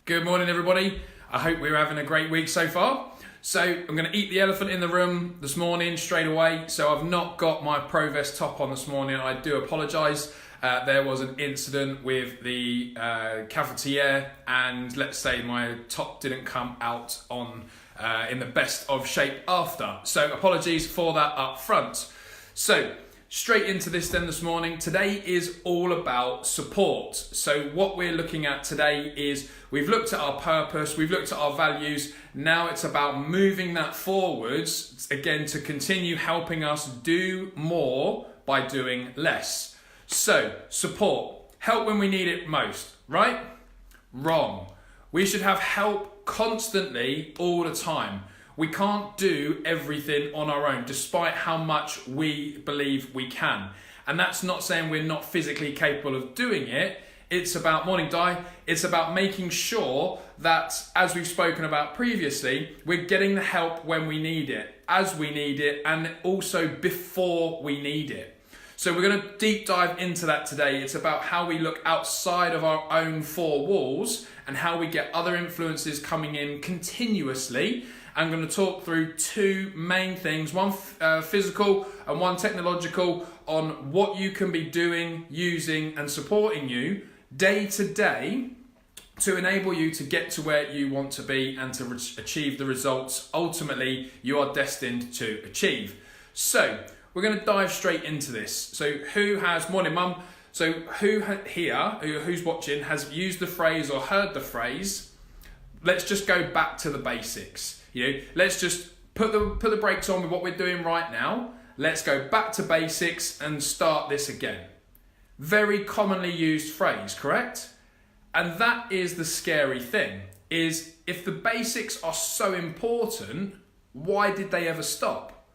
Good morning, everybody. I hope we're having a great week so far. So I'm going to eat the elephant in the room this morning straight away. So I've not got my Provest top on this morning. I do apologise. There was an incident with the cafetiere, and let's say my top didn't come out on in the best of shape after. So apologies for that up front. So straight into this then this morning. Today is all about support. So what we're looking at today is we've looked at our purpose, we've looked at our values. Now it's about moving that forwards again to continue helping us do more by doing less. So support, help when we need it most, right? Wrong. We should have help constantly all the time. We can't do everything on our own, despite how much we believe we can. And that's not saying we're not physically capable of doing it. It's about, morning Di, it's about making sure that, as we've spoken about previously, we're getting the help when we need it, as we need it, and also before we need it. So we're going to deep dive into that today. It's about how we look outside of our own four walls and how we get other influences coming in continuously. I'm going to talk through two main things, one physical and one technological, on what you can be doing, using and supporting you day to day to enable you to get to where you want to be and to achieve the results ultimately you are destined to achieve. So we're going to dive straight into this. So who has, morning mum, so who here, who's watching, has used the phrase or heard the phrase, let's just go back to the basics. Let's just put the brakes on with what we're doing right now. Let's go back to basics and start this again. Very commonly used phrase, correct? And that is the scary thing, is if the basics are so important, why did they ever stop?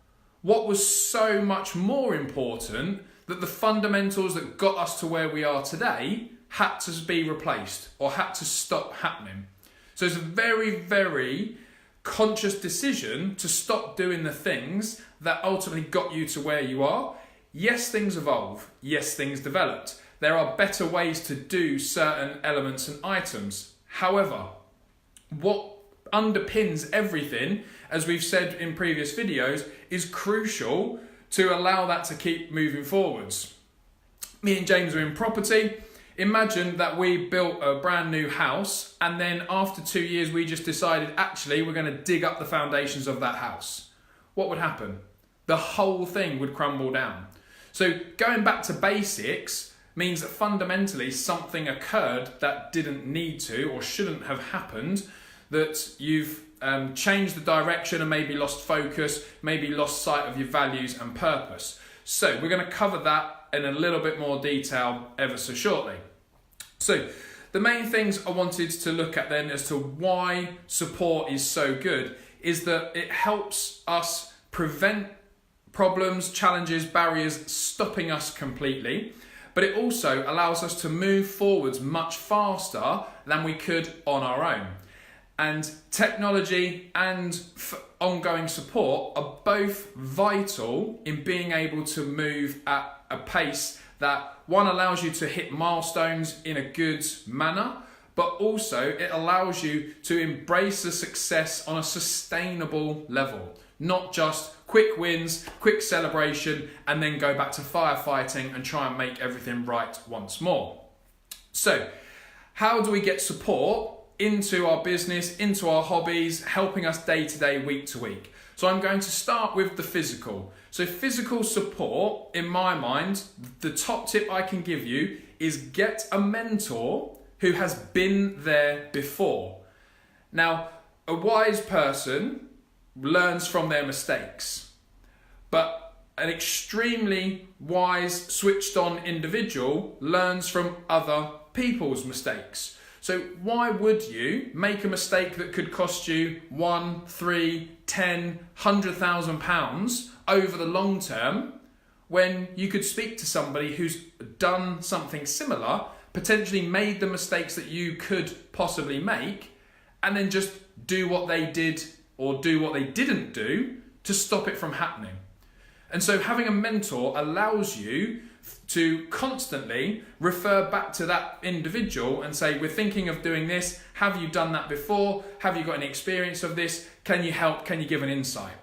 What was so much more important that the fundamentals that got us to where we are today had to be replaced or had to stop happening? So it's a very, very conscious decision to stop doing the things that ultimately got you to where you are. Yes, things evolve. Yes, things developed. There are better ways to do certain elements and items. However, what underpins everything, as we've said in previous videos, is crucial to allow that to keep moving forwards. Me and James are in property. Imagine that we built a brand new house and then after 2 years we just decided actually we're going to dig up the foundations of that house. What would happen? The whole thing would crumble down. So going back to basics means that fundamentally something occurred that didn't need to or shouldn't have happened, that you've changed the direction and maybe lost focus, maybe lost sight of your values and purpose. So we're going to cover that in a little bit more detail ever so shortly. So the main things I wanted to look at then as to why support is so good is that it helps us prevent problems, challenges, barriers stopping us completely, but it also allows us to move forwards much faster than we could on our own. And technology and ongoing support are both vital in being able to move at a pace that, one, allows you to hit milestones in a good manner, but also it allows you to embrace the success on a sustainable level, not just quick wins, quick celebration, and then go back to firefighting and try and make everything right once more. So, how do we get support into our business, into our hobbies, helping us day to day, week to week? So I'm going to start with the physical. So physical support, in my mind, the top tip I can give you is get a mentor who has been there before. Now, a wise person learns from their mistakes, but an extremely wise, switched on individual learns from other people's mistakes. So why would you make a mistake that could cost you 1, 3, 10, £100,000 over the long term when you could speak to somebody who's done something similar, potentially made the mistakes that you could possibly make, and then just do what they did or do what they didn't do to stop it from happening? And so having a mentor allows you to constantly refer back to that individual and say, we're thinking of doing this. Have you done that before? Have you got any experience of this? Can you help? Can you give an insight?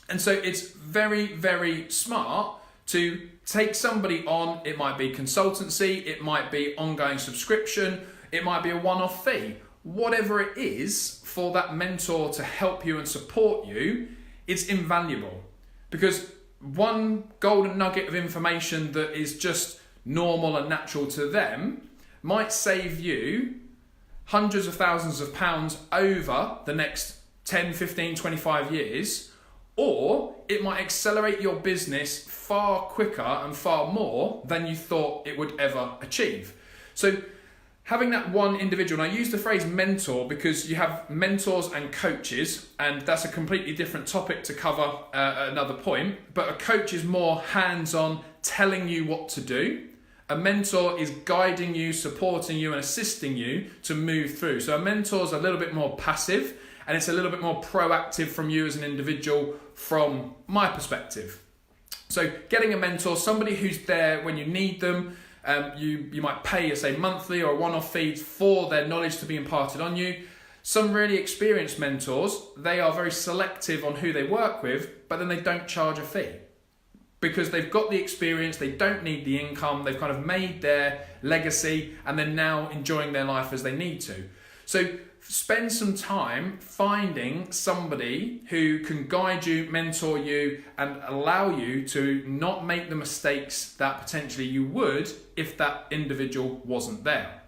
And so it's very, very smart to take somebody on. It might be consultancy, it might be ongoing subscription, it might be a one-off fee. Whatever it is for that mentor to help you and support you, it's invaluable. Because one golden nugget of information that is just normal and natural to them might save you hundreds of thousands of pounds over the next 10, 15, 25 years, or it might accelerate your business far quicker and far more than you thought it would ever achieve. So having that one individual, and I use the phrase mentor because you have mentors and coaches, and that's a completely different topic to cover at another point, but a coach is more hands-on, telling you what to do. A mentor is guiding you, supporting you and assisting you to move through. So a mentor is a little bit more passive and it's a little bit more proactive from you as an individual from my perspective. So getting a mentor, somebody who's there when you need them. You might pay, say, monthly or a one-off fee for their knowledge to be imparted on you. Some really experienced mentors, they are very selective on who they work with, but then they don't charge a fee because they've got the experience, they don't need the income, they've kind of made their legacy and they're now enjoying their life as they need to. So spend some time finding somebody who can guide you, mentor you, and allow you to not make the mistakes that potentially you would if that individual wasn't there.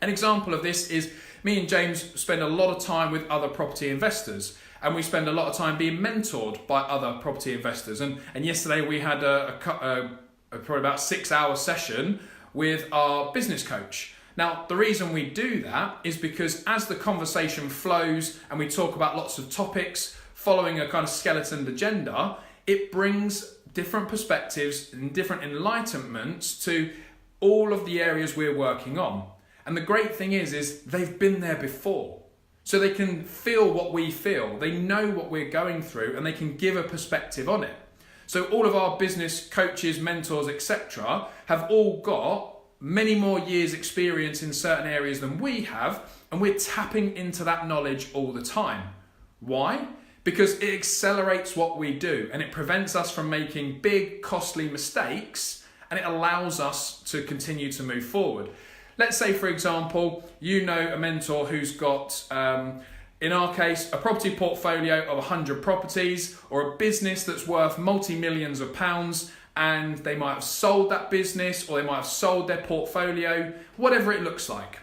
An example of this is me and James spend a lot of time with other property investors, and we spend a lot of time being mentored by other property investors. And yesterday we had probably about 6-hour session with our business coach. Now, the reason we do that is because as the conversation flows and we talk about lots of topics following a kind of skeleton agenda, it brings different perspectives and different enlightenments to all of the areas we're working on. And the great thing is they've been there before. So they can feel what we feel. They know what we're going through and they can give a perspective on it. So all of our business coaches, mentors, etc. have all got many more years experience in certain areas than we have, and we're tapping into that knowledge all the time. Why? Because it accelerates what we do and it prevents us from making big, costly mistakes, and it allows us to continue to move forward. Let's say, for example, you know a mentor who's got, in our case, a property portfolio of 100 properties, or a business that's worth multi-millions of pounds, and they might have sold that business or they might have sold their portfolio, whatever it looks like.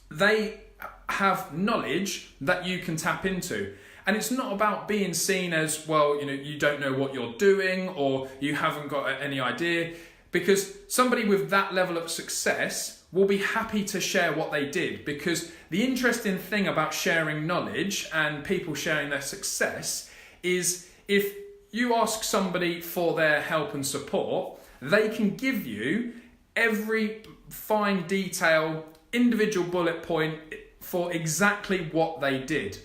They have knowledge that you can tap into. And it's not about being seen as, well, you don't know what you're doing or you haven't got any idea, because somebody with that level of success will be happy to share what they did. Because the interesting thing about sharing knowledge and people sharing their success is if you ask somebody for their help and support, they can give you every fine detail, individual bullet point for exactly what they did.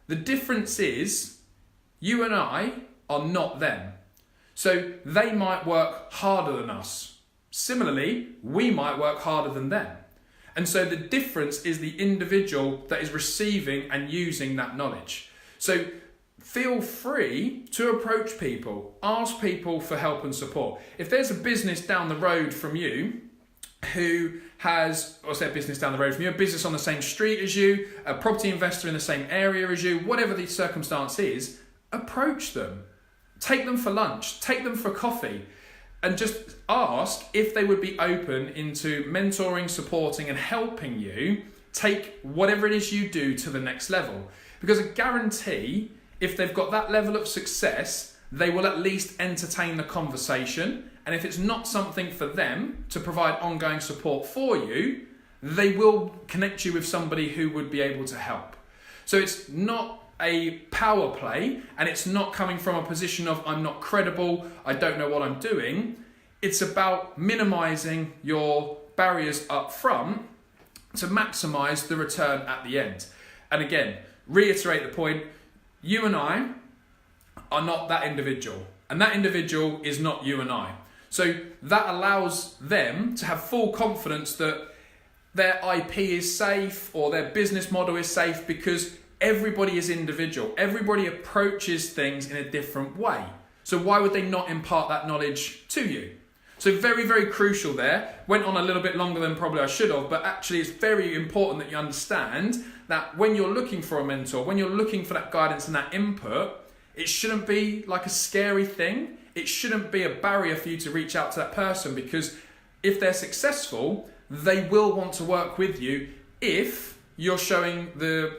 The difference is you and I are not them. So they might work harder than us. Similarly, we might work harder than them. And so the difference is the individual that is receiving and using that knowledge. So feel free to approach people, ask people for help and support. If there's a business down the road from you who has, or say a business down the road from you, a business on the same street as you, a property investor in the same area as you, whatever the circumstance is, approach them. Take them for lunch, take them for coffee, and just ask if they would be open into mentoring, supporting, and helping you take whatever it is you do to the next level. Because I guarantee if they've got that level of success, they will at least entertain the conversation. And if it's not something for them to provide ongoing support for you, they will connect you with somebody who would be able to help. So it's not a power play, and it's not coming from a position of I'm not credible, I don't know what I'm doing. It's about minimizing your barriers up front to maximize the return at the end. And again, reiterate the point, you and I are not that individual, and that individual is not you and I. So that allows them to have full confidence that their IP is safe or their business model is safe, because everybody is individual. Everybody approaches things in a different way. So why would they not impart that knowledge to you? So very, very crucial there. Went on a little bit longer than probably I should have, but actually it's very important that you understand that when you're looking for a mentor, when you're looking for that guidance and that input, it shouldn't be like a scary thing. It shouldn't be a barrier for you to reach out to that person, because if they're successful, they will want to work with you if you're showing the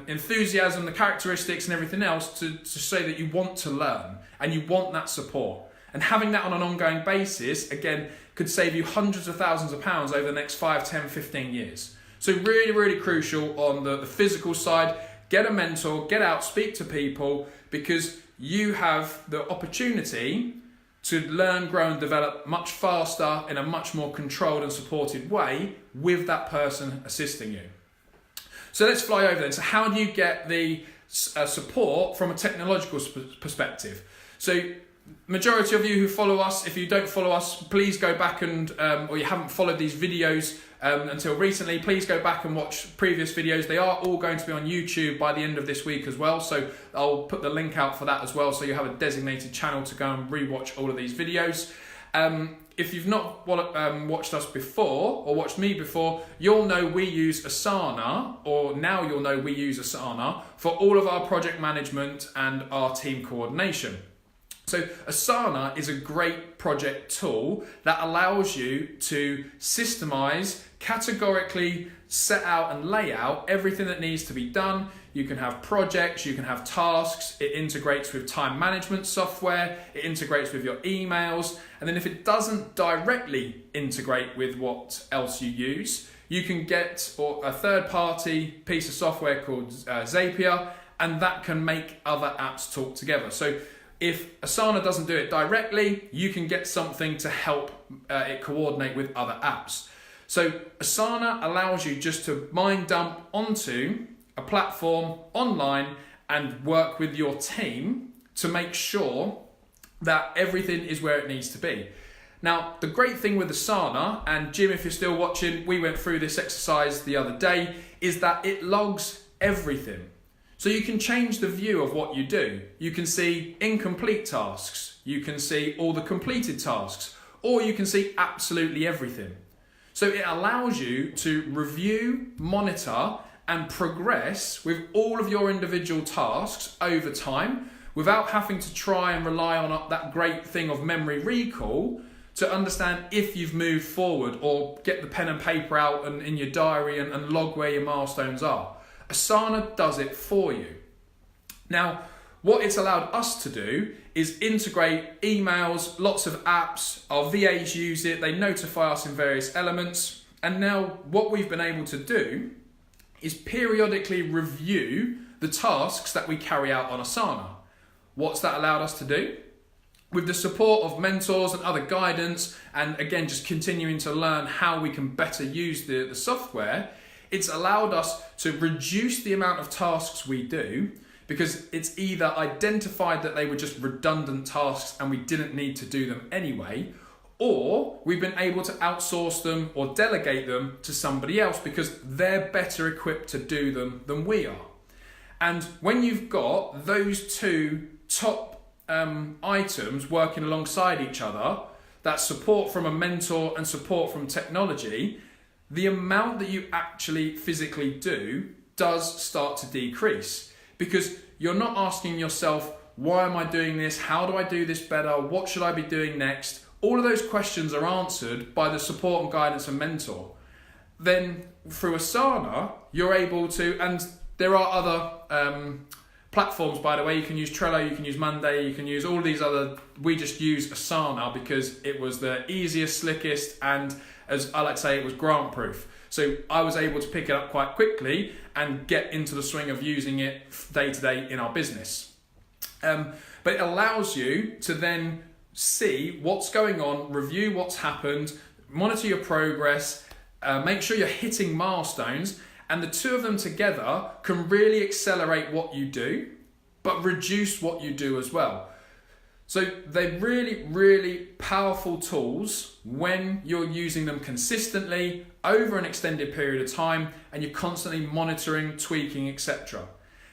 enthusiasm, the characteristics and everything else to say that you want to learn and you want that support. And having that on an ongoing basis, again, could save you hundreds of thousands of pounds over the next 5, 10, 15 years. So really, really crucial on the physical side. Get a mentor, get out, speak to people, because you have the opportunity to learn, grow and develop much faster in a much more controlled and supported way with that person assisting you. So let's fly over then. So how do you get the support from a technological perspective? So majority of you who follow us, if you don't follow us, please go back and, or you haven't followed these videos until recently, please go back and watch previous videos. They are all going to be on YouTube by the end of this week as well. So I'll put the link out for that as well, so you have a designated channel to go and rewatch all of these videos. If you've not watched us before or watched me before, you'll know we use Asana, or now you'll know we use Asana for all of our project management and our team coordination. So Asana is a great project tool that allows you to systemize, categorically set out and lay out everything that needs to be done. You can have projects, you can have tasks, it integrates with time management software, it integrates with your emails, and then if it doesn't directly integrate with what else you use, you can get a third-party piece of software called Zapier, and that can make other apps talk together. So if Asana doesn't do it directly, you can get something to help it coordinate with other apps. So Asana allows you just to mind dump onto a platform online and work with your team to make sure that everything is where it needs to be. Now, the great thing with Asana, and Jim, if you're still watching, we went through this exercise the other day, is that it logs everything. So you can change the view of what you do. You can see incomplete tasks, you can see all the completed tasks, or you can see absolutely everything. So it allows you to review, monitor, and progress with all of your individual tasks over time without having to try and rely on that great thing of memory recall to understand if you've moved forward, or get the pen and paper out and in your diary and log where your milestones are. Asana does it for you. Now, what it's allowed us to do is integrate emails, lots of apps, our VAs use it, they notify us in various elements, and now what we've been able to do is periodically review the tasks that we carry out on Asana. What's that allowed us to do? With the support of mentors and other guidance, and again, just continuing to learn how we can better use the software, it's allowed us to reduce the amount of tasks we do, because it's either identified that they were just redundant tasks and we didn't need to do them anyway, or we've been able to outsource them or delegate them to somebody else because they're better equipped to do them than we are. And when you've got those two top items working alongside each other, that support from a mentor and support from technology, the amount that you actually physically do does start to decrease, because you're not asking yourself, why am I doing this? How do I do this better? What should I be doing next? All of those questions are answered by the support and guidance and mentor. Then through Asana, you're able to, and there are other platforms, by the way. You can use Trello, you can use Monday, you can use all these other, we just use Asana because it was the easiest, slickest, and as I like to say, it was grant proof. So I was able to pick it up quite quickly and get into the swing of using it day to day in our business. But it allows you to then see what's going on, review what's happened, monitor your progress, make sure you're hitting milestones, and the two of them together can really accelerate what you do, but reduce what you do as well. So they're really, really powerful tools when you're using them consistently over an extended period of time and you're constantly monitoring, tweaking, etc.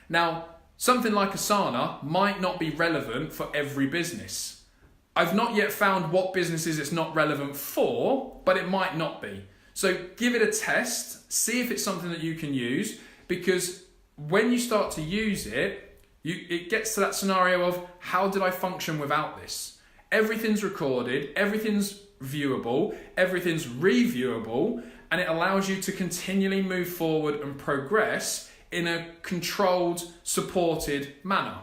Now, something like Asana might not be relevant for every business. I've not yet found what businesses it's not relevant for, but it might not be. So give it a test, see if it's something that you can use, because when you start to use it, it gets to that scenario of, how did I function without this? Everything's recorded, everything's viewable, everything's reviewable, and it allows you to continually move forward and progress in a controlled, supported manner.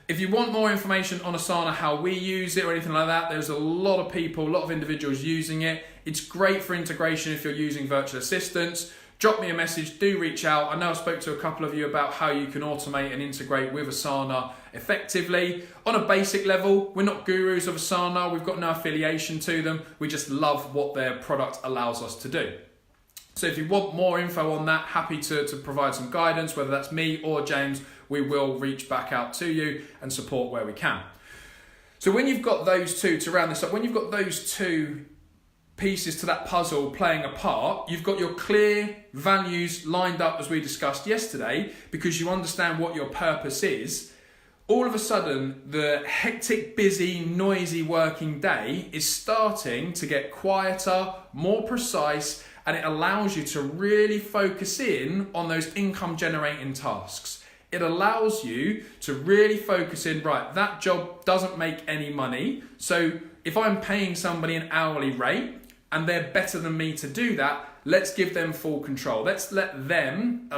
If you want more information on Asana, how we use it or anything like that, there's a lot of people, a lot of individuals using it. It's great for integration if you're using virtual assistants. Drop me a message, do reach out. I know I spoke to a couple of you about how you can automate and integrate with Asana effectively. On a basic level, we're not gurus of Asana, we've got no affiliation to them, we just love what their product allows us to do. So if you want more info on that, happy to provide some guidance, whether that's me or James, we will reach back out to you and support where we can. So when you've got those two, to round this up, when you've got those two pieces to that puzzle playing a part, you've got your clear values lined up as we discussed yesterday, because you understand what your purpose is. All of a sudden, the hectic, busy, noisy working day is starting to get quieter, more precise, and it allows you to really focus in on those income generating tasks. It allows you to really focus in, right, that job doesn't make any money. So if I'm paying somebody an hourly rate and they're better than me to do that, let's give them full control. Let's let them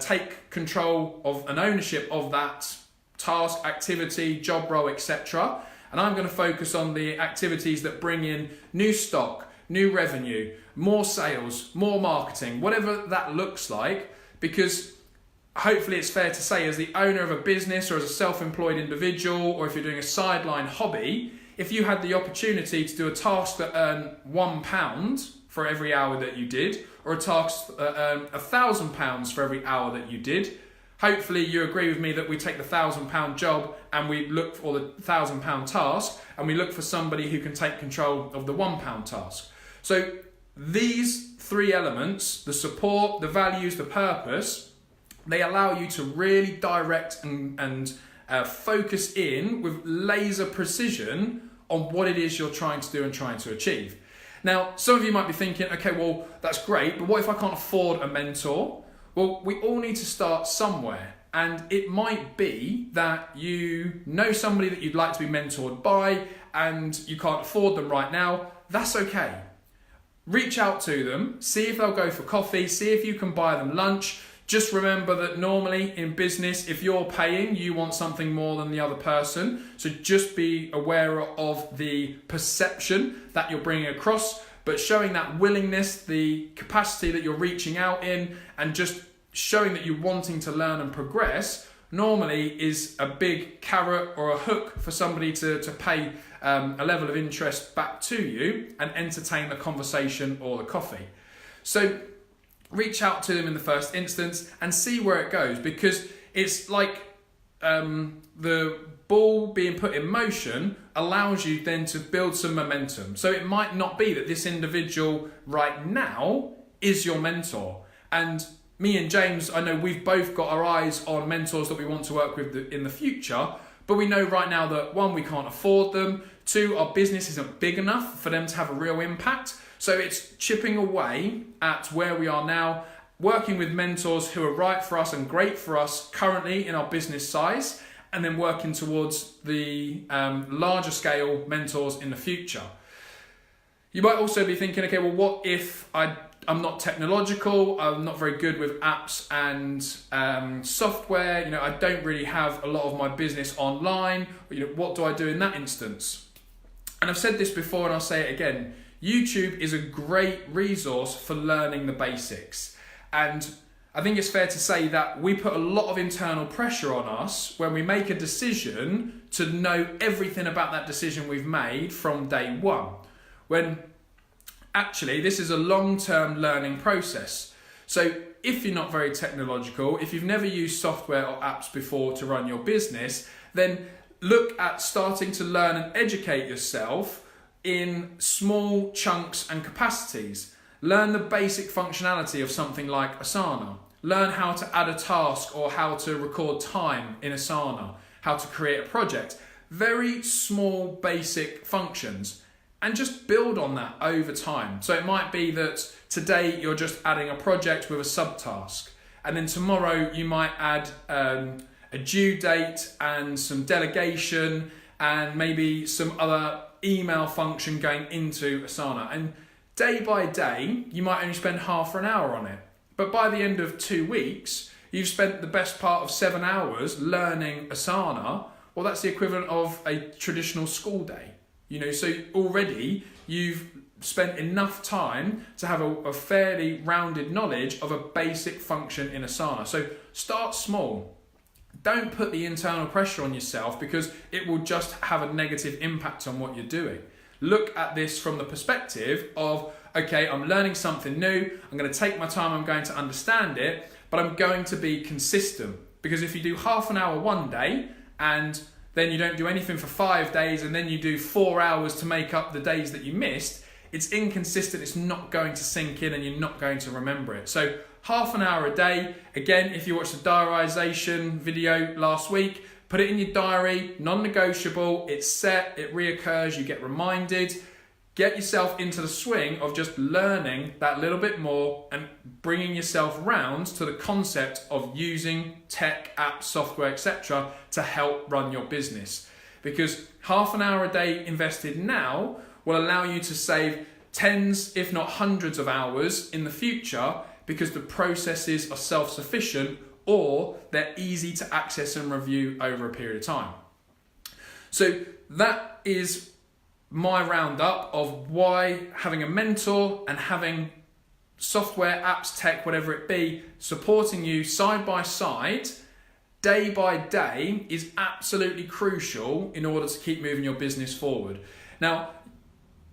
take control of an ownership of that task, activity, job role, etc. And I'm going to focus on the activities that bring in new stock, new revenue, more sales, more marketing, whatever that looks like, because hopefully it's fair to say, as the owner of a business or as a self-employed individual, or if you're doing a sideline hobby, if you had the opportunity to do a task that earned £1 for every hour that you did, or a task that earned £1,000 for every hour that you did, hopefully you agree with me that we take the £1,000 job and we look for the £1,000 task, and we look for somebody who can take control of the £1 task. So these three elements, the support, the values, the purpose, they allow you to really direct and focus in with laser precision on what it is you're trying to do and trying to achieve. Now, some of you might be thinking, okay, well, that's great, but what if I can't afford a mentor? Well, we all need to start somewhere. And it might be that you know somebody that you'd like to be mentored by and you can't afford them right now. That's okay. Reach out to them, see if they'll go for coffee, see if you can buy them lunch. Just remember that normally in business, if you're paying, you want something more than the other person. So just be aware of the perception that you're bringing across, but showing that willingness, the capacity that you're reaching out in, and just showing that you're wanting to learn and progress, normally is a big carrot or a hook for somebody to pay a level of interest back to you and entertain the conversation or the coffee. So reach out to them in the first instance and see where it goes, because it's like the ball being put in motion allows you then to build some momentum. So it might not be that this individual right now is your mentor. And me and James, I know we've both got our eyes on mentors that we want to work with in the future, but we know right now that one, we can't afford them. Two, our business isn't big enough for them to have a real impact. So it's chipping away at where we are now, working with mentors who are right for us and great for us currently in our business size, and then working towards the larger scale mentors in the future. You might also be thinking, okay, well, what if I'm not technological, I'm not very good with apps and software, I don't really have a lot of my business online, what do I do in that instance? And I've said this before and I'll say it again, YouTube is a great resource for learning the basics. And I think it's fair to say that we put a lot of internal pressure on us when we make a decision to know everything about that decision we've made from day one. When actually this is a long-term learning process. So if you're not very technological, if you've never used software or apps before to run your business, then look at starting to learn and educate yourself in small chunks and capacities. Learn the basic functionality of something like Asana. Learn how to add a task or how to record time in Asana, how to create a project. Very small basic functions, and just build on that over time. So it might be that today you're just adding a project with a subtask, and then tomorrow you might add a due date and some delegation and maybe some other email function going into Asana. And day by day, you might only spend half an hour on it. But by the end of 2 weeks, you've spent the best part of 7 hours learning Asana. Well, that's the equivalent of a traditional school day. So already you've spent enough time to have a fairly rounded knowledge of a basic function in Asana. So start small. Don't put the internal pressure on yourself, because it will just have a negative impact on what you're doing. Look at this from the perspective of, okay, I'm learning something new, I'm going to take my time, I'm going to understand it, but I'm going to be consistent. Because if you do half an hour one day and then you don't do anything for 5 days and then you do 4 hours to make up the days that you missed, it's inconsistent, it's not going to sink in, and you're not going to remember it. So half an hour a day. Again, if you watched the diarisation video last week, put it in your diary, non-negotiable, it's set, it reoccurs, you get reminded. Get yourself into the swing of just learning that little bit more and bringing yourself round to the concept of using tech, apps, software, etc. to help run your business. Because half an hour a day invested now will allow you to save tens, if not hundreds of hours in the future, because the processes are self-sufficient or they're easy to access and review over a period of time. So that is my roundup of why having a mentor and having software, apps, tech, whatever it be, supporting you side by side, day by day, is absolutely crucial in order to keep moving your business forward. Now,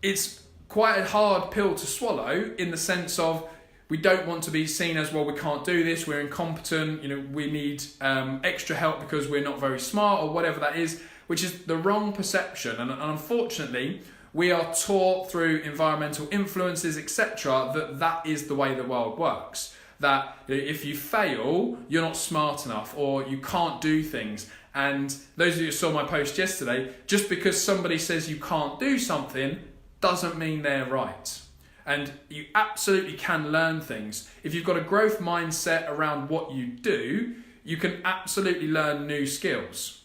it's quite a hard pill to swallow in the sense of we don't want to be seen as, well, we can't do this, we're incompetent, we need extra help because we're not very smart or whatever that is, which is the wrong perception. And unfortunately, we are taught through environmental influences, etc., that is the way the world works. That if you fail, you're not smart enough or you can't do things. And those of you who saw my post yesterday, just because somebody says you can't do something doesn't mean they're right. And you absolutely can learn things. If you've got a growth mindset around what you do, you can absolutely learn new skills.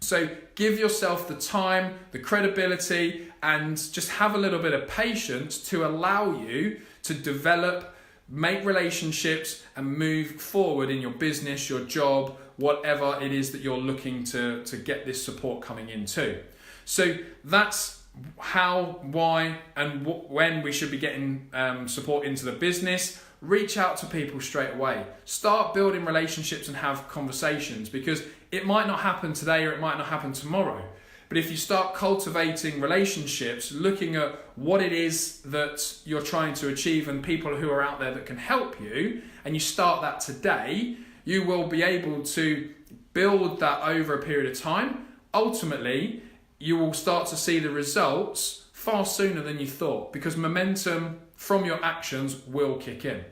So give yourself the time, the credibility, and just have a little bit of patience to allow you to develop, make relationships, and move forward in your business, your job, whatever it is that you're looking to get this support coming into. So that's how, why, and when we should be getting support into the business. Reach out to people straight away. Start building relationships and have conversations, because it might not happen today or it might not happen tomorrow. But if you start cultivating relationships, looking at what it is that you're trying to achieve and people who are out there that can help you, and you start that today, you will be able to build that over a period of time. Ultimately, you will start to see the results far sooner than you thought, because momentum from your actions will kick in.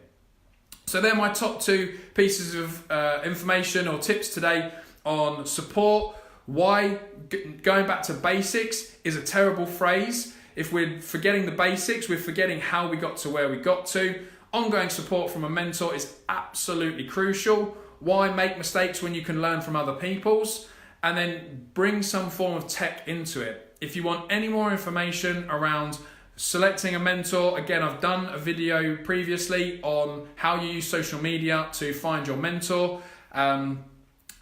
So they're my top 2 pieces of information or tips today on support. Why going back to basics is a terrible phrase. If we're forgetting the basics, we're forgetting how we got to where we got to. Ongoing support from a mentor is absolutely crucial. Why make mistakes when you can learn from other people's? And then bring some form of tech into it. If you want any more information around selecting a mentor, again, I've done a video previously on how you use social media to find your mentor.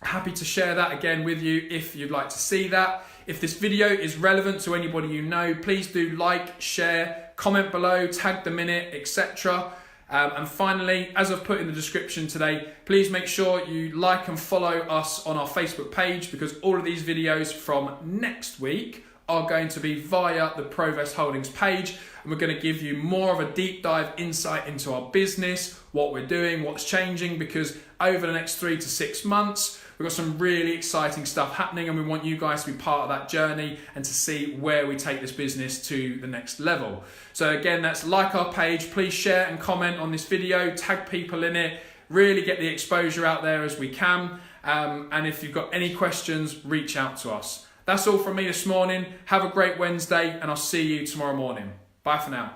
Happy to share that again with you if you'd like to see that. If this video is relevant to anybody you know, please do like, share, comment below, tag them in it, etc. And finally, as I've put in the description today, please make sure you like and follow us on our Facebook page, because all of these videos from next week are going to be via the Provest Holdings page, and we're going to give you more of a deep dive insight into our business, what we're doing, what's changing, because over the next 3 to 6 months, We've got some really exciting stuff happening, and we want you guys to be part of that journey and to see where we take this business to the next level. So again, that's like our page. Please share and comment on this video, tag people in it, really get the exposure out there as we can. And if you've got any questions, reach out to us. That's all from me this morning. Have a great Wednesday, and I'll see you tomorrow morning. Bye for now.